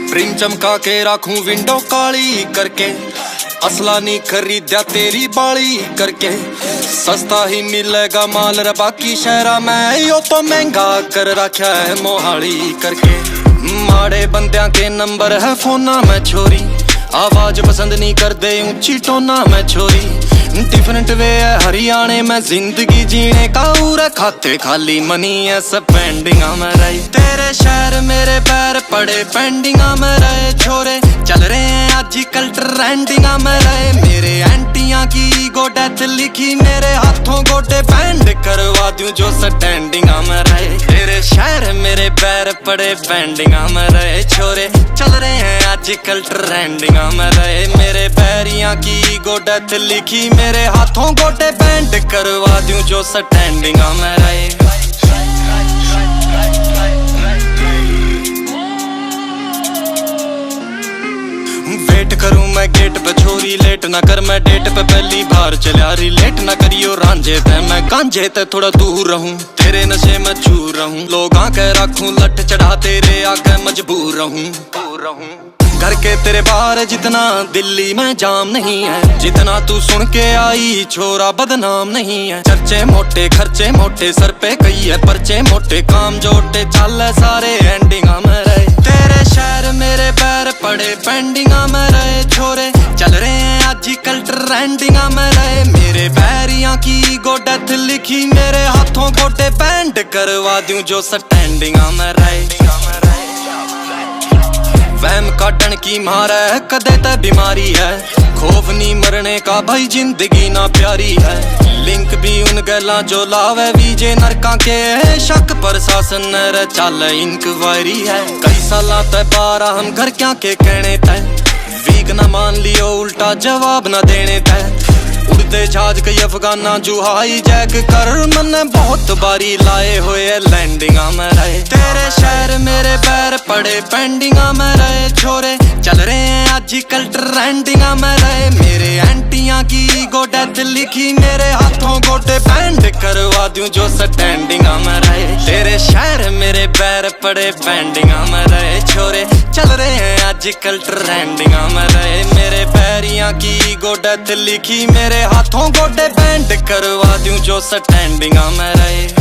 Print चमका के रखूं विंडो काली करके, असला नहीं खरीदा तेरी बाली करके। सस्ता ही मिलेगा माल रे बाकी शहरा में, यो तो महंगा कर रखा है मोहाली करके। माड़े बंदियां के नंबर है फोना में छोरी, आवाज पसंद नहीं कर दे ऊंची टोना में छोरी। डिफरेंट वे है हरियाणे में जिंदगी जीने का, उरा खाते खाली मनी है स्पेंडिंग में रहे। तेरे शहर मेरे पैर पड़े पेंडिंग में रहे, छोरे चल रहे हैं आजकल ट्रेंडिंग में रहे। मेरे एंटियां की ईगो डेथ लिखी मेरे हाथों गोटे बैंड करवा दूं जो स्टैंडिंग में रहे। तेरे शहर मेरे पैर पड़े पेंडिंग में रहे, छोरे चल रहे हैं आजकल ट्रेंडिंग में रहे। मेरे पैरियां की ईगो डेथ लिखी मेरे हाथों गोटे बैंड करवा दूं जो स्टैंडिंग में रहे। वेट करूं मैं गेट पे छोरी, लेट ना कर मैं डेट पे पहली बार चलिया। रिलेट ना करियो रांझे ते मैं गांझे ते थोड़ा दूर रहूं, तेरे नशे में चूर रहूं। लोग आके रखूं लट चढ़ा तेरे आगे मजबूर रहूं। घर के तेरे बाहर जितना दिल्ली में जाम नहीं है, जितना तू सुन के आई छोरा बदनाम नहीं है। चर्चे मोटे खर्चे मोटे, सर पे कई है पर्चे मोटे, काम जोटे चल सारे एंडिंग में रहे। तेरे शहर मेरे पैर पड़े पेंडिंग में रहे, छोरे चल रहे हैं आजकल ट्रेंडिंग में रहे। मेरे पैरियां की ईगो डेथ लिखी मेरे हाथों गोटे बैंड करवा दूं जो स्टैंडिंग में रहे। वहम काटन की मार है कदे ते बीमारी है, खौफ नहीं मरने का भाई जिंदगी ना प्यारी है। लिंक भी उन गैला जो लावे वीजे नरका के, शक प्रशासन न चल इंक्वायरी है। कई साला ते बारा हम घर क्या के कहने तय, वीक ना मान लियो उल्टा जवाब ना देने तय। उड़ते जहाज कई अफगाना जो हाई जैक कर, मैंने बहुत बारी लाए हुए लैंडिंग में रहे। तेरे शहर मेरे पैर पड़े पेंडिंग में रहे, छोरे चल रहे हैं आजकल ट्रेंडिंग में रहे। मेरे एंटियां की ईगो डेथ लिखी मेरे हाथों गोटे बैंड करवा दूं जो स्टैंडिंग में रहे। तेरे शहर मेरे पैर पड़े पेंडिंग में रहे, छोरे चल रहे हैं आजकल ट्रेंडिंग में रहे। मेरे पैरियां की ईगो डेथ लिखी मेरे हाथों गोटे बैंड करवा दूं जो स्टैंडिंग में रहे।